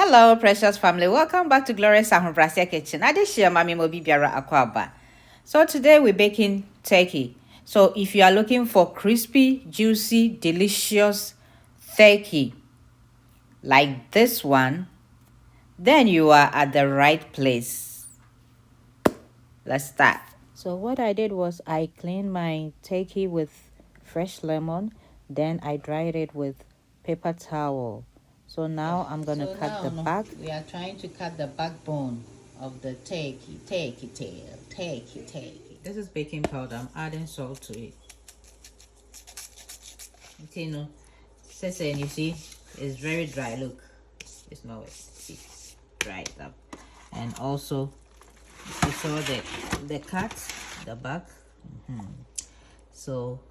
Hello, precious family. Welcome back to Glorious Ahobrasia Kitchen. I just share Mami Mobi Biara Akwaba. So today we're baking turkey. So if you are looking for crispy, juicy, delicious turkey like this one, then you are at the right place. Let's start. So what I did was I cleaned my turkey with fresh lemon, then I dried it with paper towel. So now I'm going to cut the back. We are trying to cut the backbone of the turkey tail. This is baking powder. I'm adding salt to it. You know, you see, it's very dry. Look, it's not wet. See, dried up. And also, you saw the cut, the back. So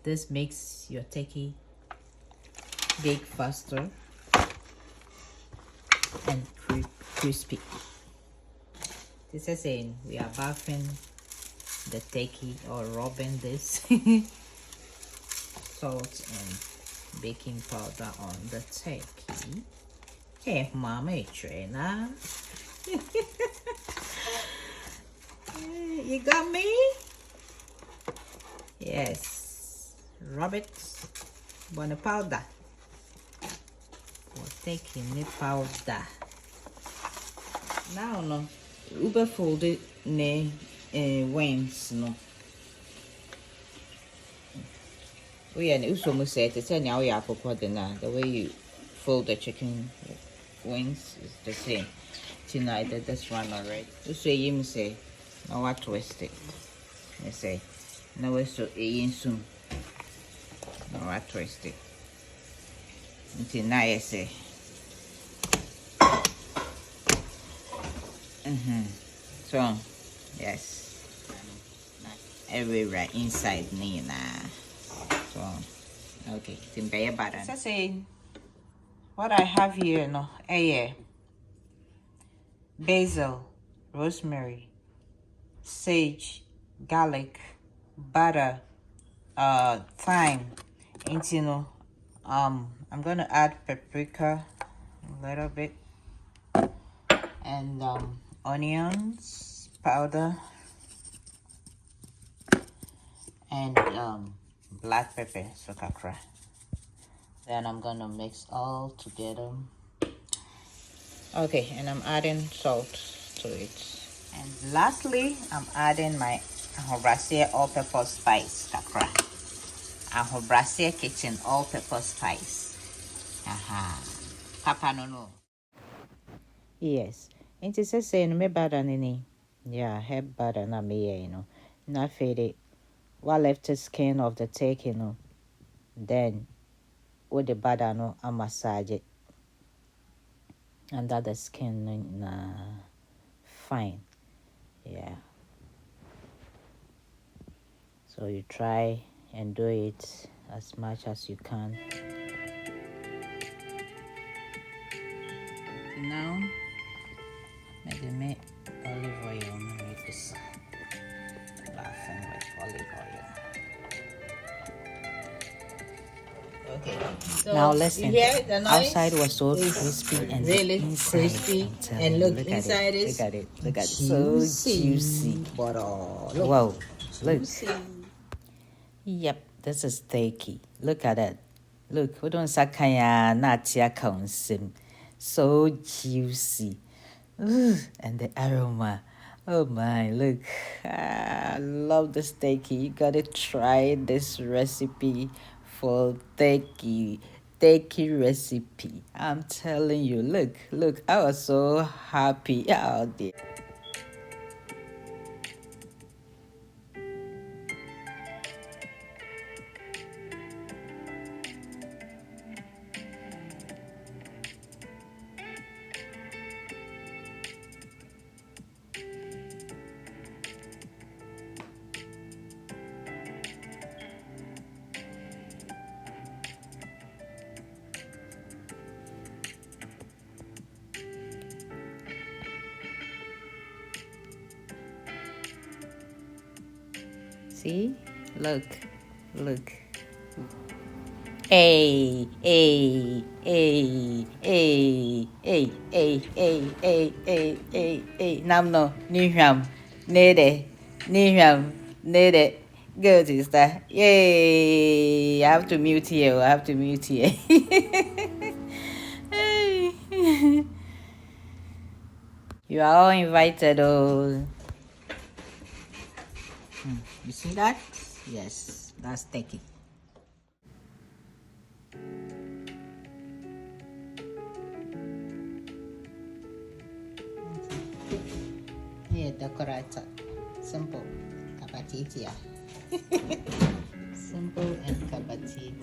this makes your turkey bake faster and crispy. This is saying we are buffing the turkey or rubbing this salt and baking powder on the turkey. Hey, mama, trainer. You got me? Yes. Rub it on the powder. We're taking the powder. Now, no. Uber folded ne wings, no. We are almost said it's any way up the way you fold the chicken wings is the same. Tonight that this one already. You say you say now I twist it. I say now it's so soon. Now I twist it. Until now I say. So yes. Everywhere inside Nina. So okay, timber butter. So say what I have here no basil, rosemary, sage, garlic, butter, thyme, and I'm gonna add paprika a little bit and onions powder and black pepper so kakra. Then I'm gonna mix all together. Okay, and I'm adding salt to it. And lastly, I'm adding my Ahobrasia all-purpose spice, kakra. Ahobrasia kitchen all-purpose spice. Papa no. Yes. It is saying me butter nini. Yeah, have butter na me you know. Na fade what left the skin of the turkey no. Then with the butter no, I massage it under the skin fine. Yeah, so you try and do it as much as you can. Now maybe make olive oil. Make this laughing with olive oil. Okay. So now listen. Outside was so crispy and really crispy, and look inside it. Look at it. Look at it. So juicy. Whoa. Look. Yep. This is turkey. Look at it. Look. We don't sakaya natia kaunsim. So juicy. Ooh, and the aroma. Oh my, look. I love this turkey. You gotta try this recipe for turkey recipe. I'm telling you, look, I was so happy out there. See? Look. Hey, hey, hey, hey, hey, hey, hey, hey, hey, hey, hey. Namno, Niham, Nede, Niham, Nede. Good sister. Yay! I have to mute here. I have to mute here. You are all invited. Oh, you see that? Yes, that's taking. Yeah, decorator. Simple. Kabatitia. Simple and kabatitia.